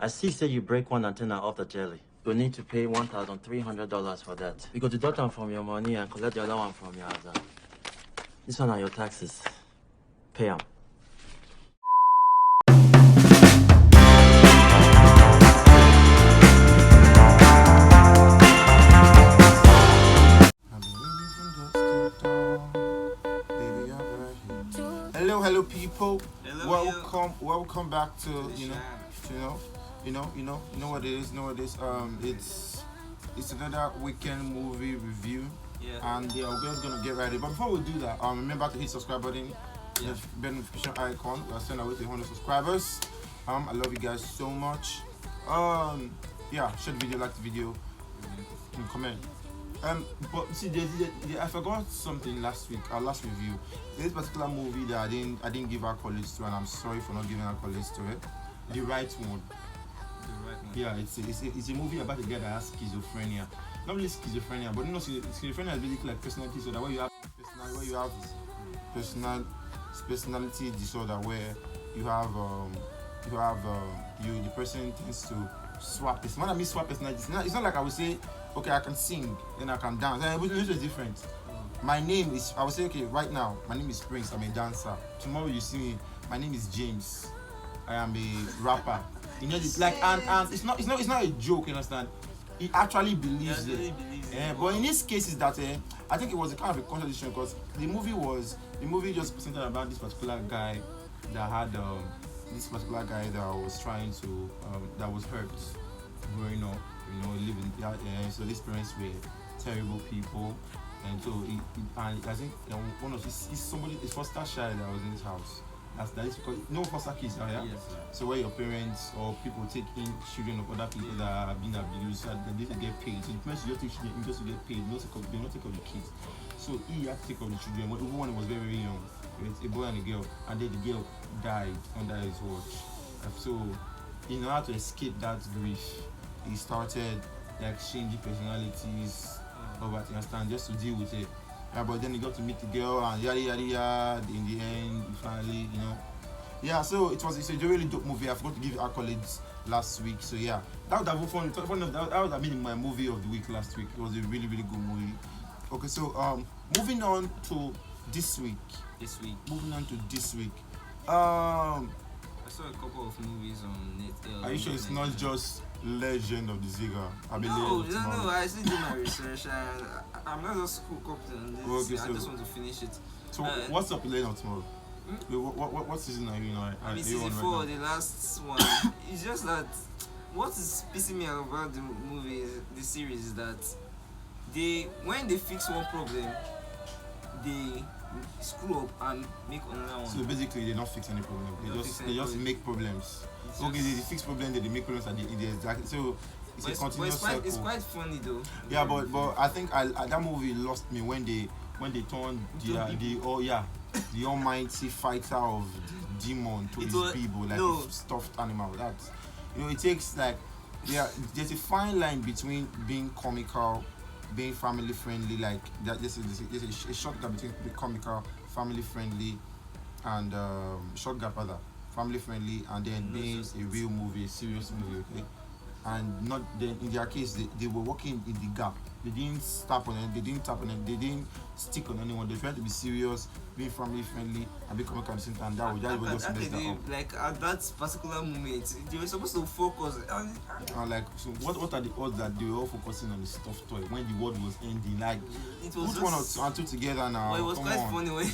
I see say you break one antenna off the jelly. You'll need to pay $1,300 for that. You go deduct them from your money and collect the other one from your other. This one are your taxes. Pay them. Hello people. Hello, welcome back to you know what it is. It's another weekend movie review. Yeah. And we're just gonna get ready. But before we do that, remember to hit subscribe button, Yeah. the notification icon. We're sending away to 100 subscribers. I love you guys so much. Share the video, like the video, and comment. But see, I forgot something last week. Our last review. This particular movie that I didn't give accolades to, and I'm sorry for not giving accolades to it. The Right One. Yeah, it's a movie about a guy that has schizophrenia. Not really schizophrenia, but schizophrenia is basically like personality disorder, where you have personality disorder, where the person tends to swap. It's not swap personality. It's not like I would say, okay, I can sing, then I can dance. It's different. My name is, I would say, okay, right now, my name is Prince, I'm a dancer. Tomorrow you see me, my name is James, I am a rapper. You know, it's like, and it's not a joke, you understand? He actually believes it. But in this case, is that I think it was a kind of a contradiction, because the movie just presented about this particular guy that had that was trying to that was hurt growing up, living. So these parents were terrible people, and so I think one of his foster child that was in his house. That is because no foster kids are here. Yes, so where your parents or people take in children of other people that have been abused, and they get paid. So the parents just take children just to get paid. They not take of the kids. So he had to take of the children. Everyone was very, very young. It's a boy and a girl, and then the girl died under his watch. So in order to escape that grief, he started like changing personalities over to understand, just to deal with it. But then he got to meet the girl, and yada yada yada. In the end, he finally, so it's a really dope movie. I forgot to give accolades last week. So yeah, that would have been fun. That would have been my movie of the week last week. It was a really, really good movie. Okay, so moving on to this week. Moving on to this week. I saw a couple of movies on Netflix. Are you sure it's not just Legend of the Zigga? No, I still do my research, and I'm not just cooked up on this. Okay, I just want to finish it. So what's up with Legend of Tomorrow? What season are you in? I'm in season 4, the last one. It's just that what is pissing me off about the movie, the series, is that when they fix one problem, they screw up and make another one. So basically, they don't fix any problem. They just make problems. They fix problems, they make problems, and they exactly. So it's a continuous cycle. It's quite funny though. Yeah, but I think that movie lost me when they turned the almighty fighter of the demon to his people, like a stuffed animal. That it takes like there's a fine line between being comical, being family friendly, like that. There's a short gap between being comical, family friendly, and short gap rather, family friendly, and then being a real movie, a serious movie. Okay, and not then in their case they were working in the gap. They didn't tap on it. They didn't stick on anyone. They tried to be serious, being family friendly, and be comical at the same time. That was just messed that up. Like at that particular moment, they were supposed to focus. So what are the odds that they were all focusing on the stuffed toy when the world was ending? Like it was put one or two together now. Well, it was quite funny when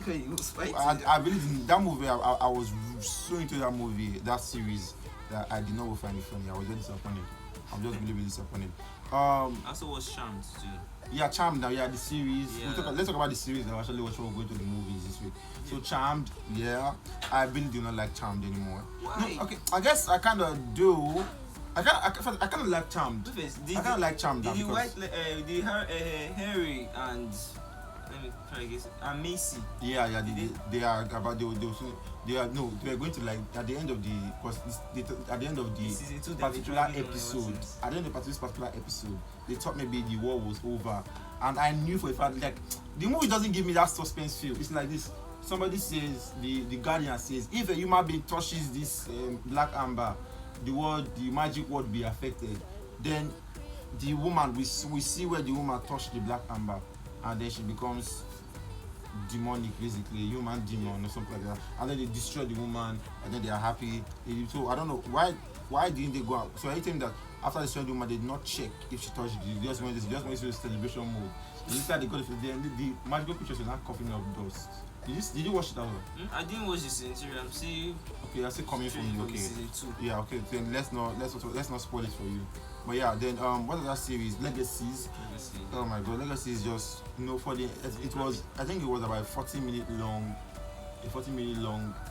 he was fighting. I believe in that movie. I was so into that movie, that series, that I did not find it funny. I was very disappointed. I'm just really, really disappointed. I also watched Charmed too. Yeah, Charmed now. Yeah, the series. Yeah. Let's talk about the series that actually we're going to the movies this week. So Charmed, yeah, I really do not like Charmed anymore. Why? No, okay, I guess I kind of do. I kind of like Charmed. I kind of like Charmed. Did you like Harry and let me try to guess. And Macy? Yeah. They are about they are going to, like, at the end of the particular episode. At the end of this particular episode, they thought maybe the war was over, and I knew for a fact, like, the movie doesn't give me that suspense feel. It's like this: somebody says, the Guardian says, if a human being touches this black amber, the magic word be affected, then the woman we see where the woman touched the black amber, and then she becomes demonic, basically a human demon or something like that, and then they destroy the woman, and then they are happy. So I don't know why didn't they go out? So I think that after destroying the woman, they did not check if she touched it. They just went into the celebration mode. Instead they got the magical creatures were not coughing up dust. Did you watch it as well? I didn't watch the season. I'm still okay. I see coming from you. Okay. Season 2. Yeah. Okay. Then let's not spoil it for you. But yeah. Then what is that series? Legacies. Oh my God, Legacy is just for the it was I think it was about a 40-minute long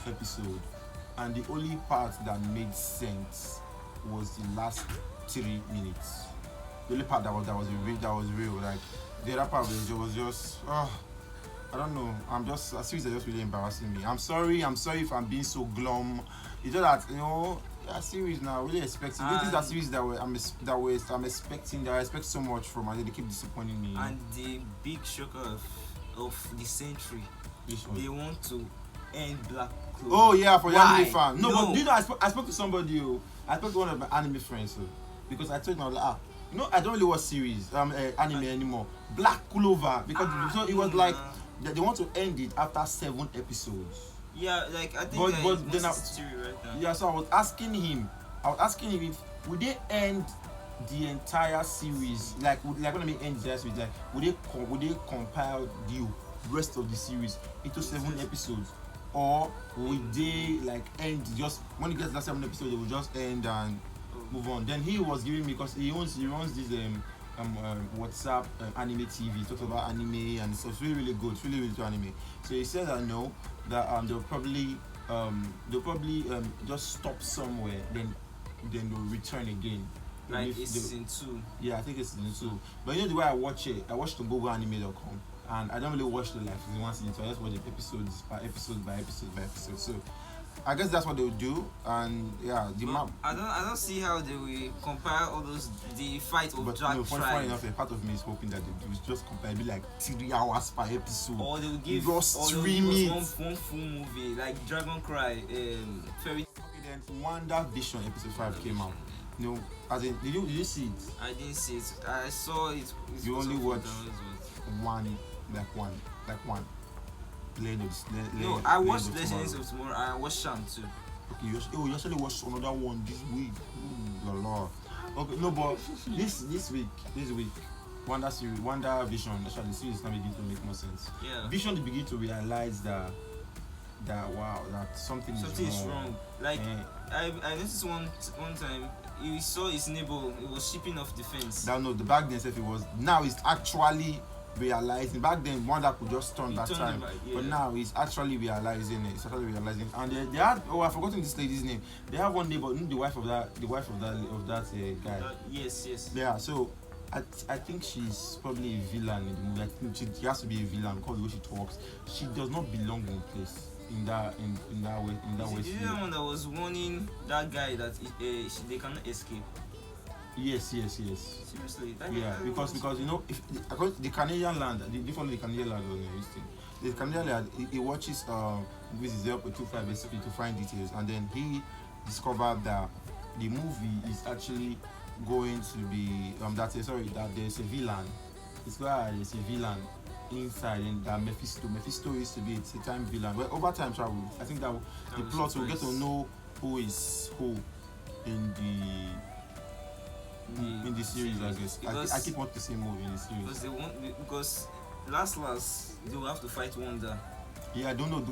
episode, and the only part that made sense was the last 3 minutes. The only part that was real. Like the other part was just I don't know. A series that just really embarrassing me. I'm sorry if I'm being so glum. It's just that a series now really expecting. This is a series I'm expecting. That I expect so much from, and they keep disappointing me. And the big shocker of the century, they want to end Black Clover. Oh yeah, for the Why? anime fan. No, No. but I spoke to somebody. I spoke to one of my anime friends. Because I told him I don't really watch series anime anymore. Black Clover, because so it was like that they want to end it after 7 episodes. Yeah, like I think But then right now. yeah, so I was asking him if would they end the entire series, like when I mean end the entire series, like would they compile the rest of the series into 7 episodes, or would they like end just when it gets to that 7 episodes they will just end and move on? Then he was giving me, because he runs this WhatsApp anime TV. He talks about anime and stuff. It's really good. It's really to anime. So he said that no, that they'll probably just stop somewhere, then they'll return again. Like it's season 2. Yeah, I think it's season 2. But the way I watch it, I watch the GoGoAnime.com, and I don't really watch the season 1, season 2. I just watch the episodes by episode. So I guess that's what they'll do, and yeah, the map. I don't see how they will compare all those the fight of Jack funny enough, a part of me is hoping that they do is just compare, be like 3 hours per episode, or they will give just or stream it. One full movie like Dragon Cry, Fairy. Okay, then WandaVision episode 5 came out. As in, did you see it? I didn't see it. I saw it. You only watched one. No, I watched Legends of Tomorrow. I watched Sham too. Okay, you actually watched another one this week. Ooh, la la. Okay, no, but this week, WandaVision, actually the series is now beginning to make more sense. Yeah. Vision they begin to realize that wow, that something is wrong. Like I noticed one time he saw his neighbor. It was shipping off the fence. The back then if it was, now it's actually realizing. Back then Wanda could just turn that time, but now he's actually realizing it. And they had, I've forgotten this lady's name. They have one neighbor, the wife of that guy. Yes. Yeah, so I think she's probably a villain in the movie. I think she has to be a villain because the way she talks. She does not belong in the place. In that way. Is the one that was warning that guy that they cannot escape? Yes. Seriously, because if according to the Canadian land, the Canadian land on this thing. The Canadian land, he watches movies is up to 25 SCP to find details, and then he discovered that the movie is actually going to be that there's a villain. It's where there's a villain inside, and that Mephisto used to be a time villain. Well, over time travel, I think that the plot will get to know who is who in the series. I guess I keep wanting to see more in the series because last they will have to fight Wanda. Yeah, I don't know.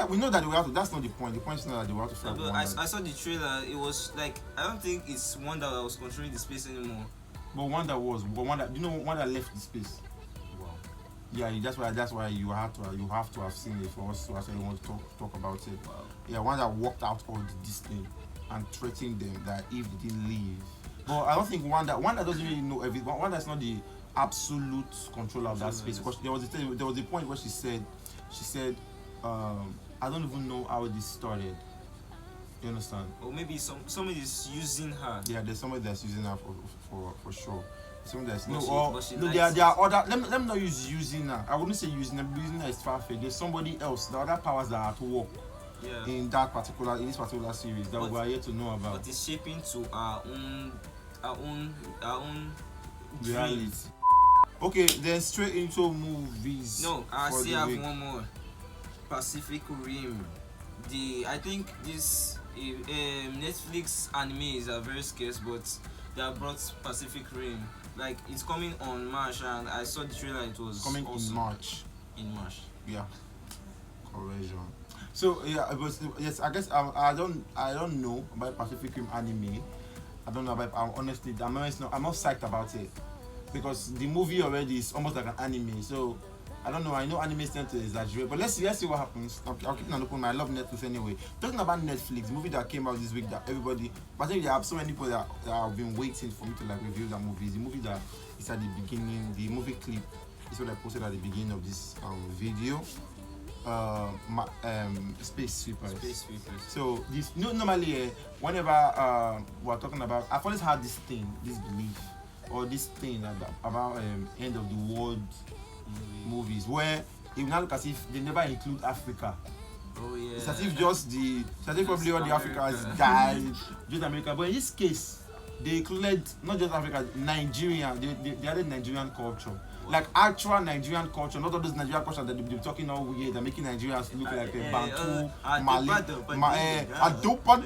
We know that they will have to. That's not the point. The point is not that they will have to fight Wanda. I saw the trailer. It was like I don't think it's Wanda that was controlling the space anymore. But Wanda Wanda left the space. Wow. Yeah, that's why you have to have seen it for us to actually want to talk about it. Wow. Yeah, Wanda walked out of this thing and threatened them that if they didn't leave. But I don't think Wanda doesn't really know everything. Wanda's not the absolute controller of that space. Because there was a point where she said, I don't even know how this started. You understand? Or maybe somebody is using her. Yeah, there's somebody that's using her for sure. Somebody that's there are other. Let me not use using her. I wouldn't say using her. Using her is far fetched. There's somebody else. The other powers that are at work Yeah. in this particular series that But- we are here to know about. But it's shaping to our own Reality. dreams. Okay, then straight into movies. No, I for still the have week. one more. Pacific Rim. I think this Netflix animes are very scarce, but they have brought Pacific Rim. Like it's coming on March, and I saw the trailer. It was Coming awesome. in March. In March. Yeah, correction. So yeah, it was, yes. I guess I don't know about Pacific Rim anime. I don't know about. I'm not psyched about it because the movie already is almost like an anime. So I don't know. I know animes tend to exaggerate, but let's see what happens. I'll keep an open mind. I love Netflix anyway. Talking about Netflix, the movie that came out this week that everybody, but I think there are so many people that have been waiting for me to like review that movie. The movie that is at the beginning, the movie clip is what I posted at the beginning of this video. Space Sweepers. Space Sweepers. So this normally whenever we're talking about, I've always had this belief or this thing about end of the world movies where if you now look as if they never include Africa. Oh yeah. It's as if probably all the Africans died, just America. But in this case, they included not just Africa, Nigerian. They added Nigerian culture, like actual Nigerian culture, not all those Nigerian culture that they're talking all weird. They're making Nigerians look like a Bantu, Mali, Adupa.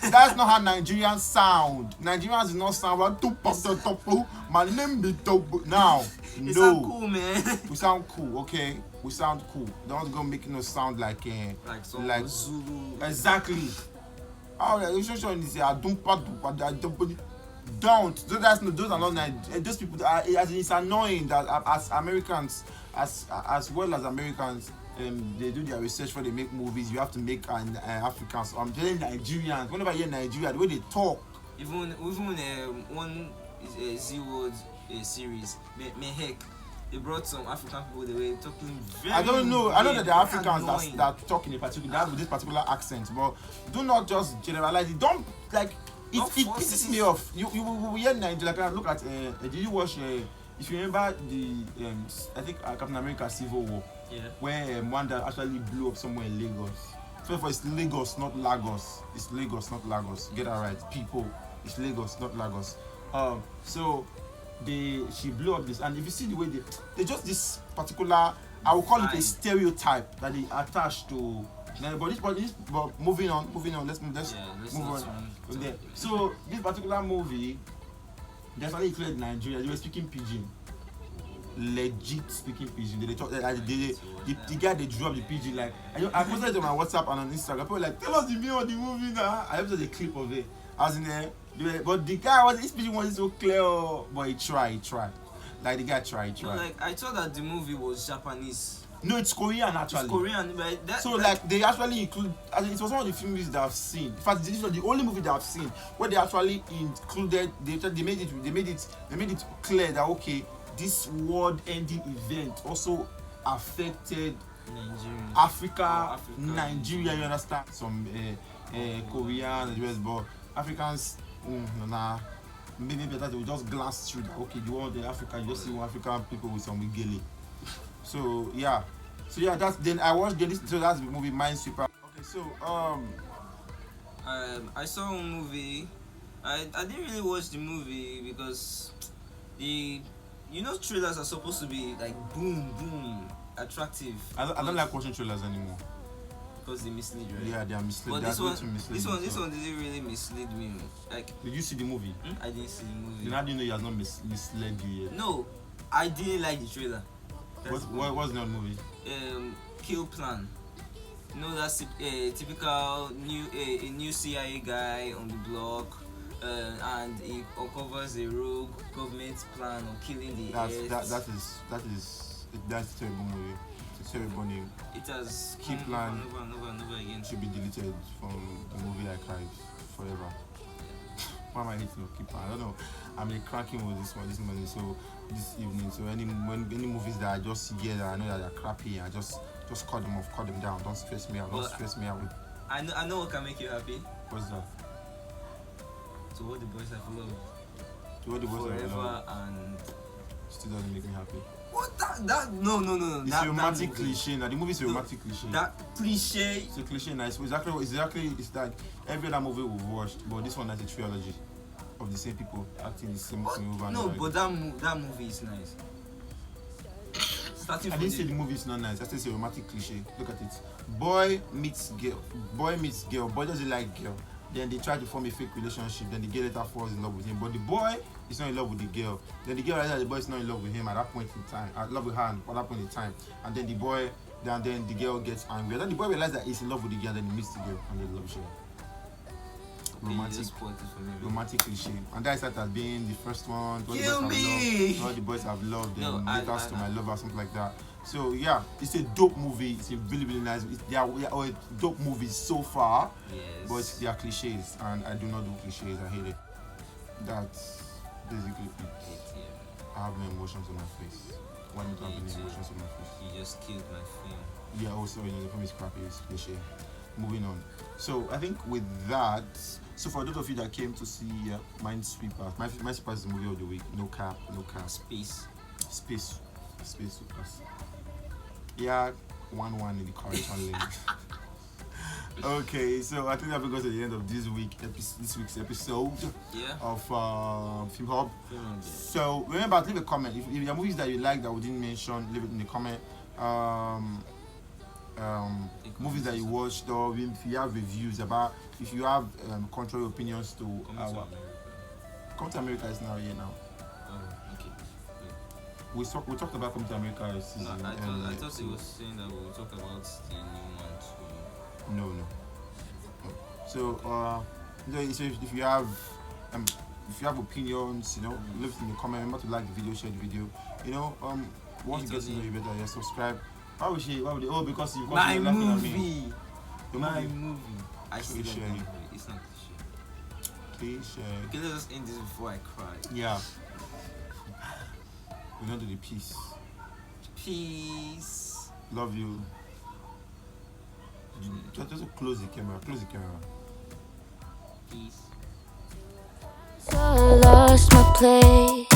That's not how Nigerians sound. Nigerians do not sound Adupa. My name be Tobu. Now, It no, sound cool, man. we sound cool, okay? We sound cool. Don't go making us sound like some like Zulu. exactly. Oh, yeah, it's showing this. Don't. Those are not those people. As it's annoying that as Americans, as well as Americans, they do their research before they make movies. You have to make Africans. I'm telling Nigerians. Whenever I hear Nigeria, the way they talk. Even one Z-Word series, Mehek, they brought some African people. They were talking very. I don't know. I know that there are very Africans annoying. that talk in a particular that have this particular accent, but do not just generalize it. Don't like it pisses me off. You hear Nigeria. Like, look at did you watch if you remember the I think Captain America Civil War, Yeah. where one that actually blew up somewhere in Lagos. So it's Lagos, not Lagos. It's Lagos, not Lagos. Get that right, people. It's Lagos, not Lagos. So she blew up this, and if you see the way they just this particular, I will call it a stereotype that they attach to. But moving on. Let's move on from there. So this particular movie, they actually included Nigeria. They were speaking pidgin, legit speaking pidgin. They talk. The guy they drew up the pidgin like. I posted it on my WhatsApp and on Instagram. People were like, tell us the name of the movie now. I posted a clip of it. I was in there. But the guy his pidgin wasn't so clear, but he tried. Like the guy tried. No, like I thought that the movie was Japanese. No, it's Korean actually. It's Korean, but they actually include. I think it was one of the films that I've seen. In fact, this was the only movie that I've seen where they actually included. They made it clear that okay, this world-ending event also affected Nigeria, Africa, Nigeria. You understand? Some Korean and the US, but Africans, nah. Maybe better they will just glance through that. Okay, the world in Africa, you just see one African people with some wiggle. So yeah, that's then I watched this. So that's the movie Minesweeper. Okay, so I saw a movie. I didn't really watch the movie because trailers are supposed to be like boom attractive. I don't like watching trailers anymore because they mislead, right? Yeah, they are misleading. But this one didn't really mislead me. Like, did you see the movie? I didn't see the movie. Then how do you know he has not misled you yet? No, I didn't like the trailer. What's the movie? Kill Plan. You know, that's a typical new CIA guy on the block, and he uncovers a rogue government plan of killing the Earth. That's a terrible movie. It's a terrible name. It has Kill Plan never again. should be deleted from the movie archives forever. Why am I hating on Kill Plan? I don't know. I'm like cracking with this morning. So this evening. So any movies that I just see that I know that they're crappy, I just cut them off, cut them down. Don't stress me out. I know what can make you happy. What's that? To what the boys have loved. To what the boys have Forever loved. and Still doesn't make me happy. What that no. It's That a romantic movie. cliche. Now the movie is a romantic cliche. That cliche. It's a cliche. Now it's like every other movie we've watched, but this one has a trilogy of the same people acting the same thing over and No, over but again. that movie is nice. Starting I from didn't say the movie is not nice. I said it's a romantic cliche. Look at it. Boy meets girl. Boy doesn't like girl. Then they try to form a fake relationship. Then the girl later falls in love with him. But the boy is not in love with the girl. Then the girl realizes that the boy is not in love with him at that point in time. At love with her at that point in time. And then the boy, then the girl gets angry. Then the boy realizes that he's in love with the girl. Then he meets the girl and they love each other. Romantic. Romantic cliche, and that is that as being the first one. Kill me! All the boys have loved, No, and I- letters to my lover, something like that. So yeah, it's a dope movie. It's a really nice. They are dope movies so far, Yes. but they are cliches, and I do not do cliches. I hate it. That's basically it. I have no emotions on my face. Why don't I have any emotions on my face? You just killed my film. Yeah, also, the film is crappy, it's cliche. Moving on. So, I think with that, so for those of you that came to see Minesweeper, Minesweeper is the movie of the week. No cap. Space. Space Sweepers. Yeah, 1-1 in the correction lane. Okay, so I think that brings us to the end of this week's episode Yeah. of Film Hub. Film on there. So remember, leave a comment. If there are movies that you like that we didn't mention, leave it in the comment. Movies that you watched, or if you have reviews about, if you have contrary opinions to Come to America is now here now. Oh, okay. We talked about Come to America No, season. I thought he was saying that we'll talk about the new one too. No. So if you have opinions, leave it in the comment. Remember to like the video, share the video. Once you get to know you better, subscribe. Why would they? Oh, because you're laughing at me. movie. The My movie. movie. I still Cliche. don't know. It's not cliche. Cliche. Okay, let's just end this before I cry. Yeah. We're gonna do the peace. Peace. Love you. Just close the camera. Peace. So I lost my place.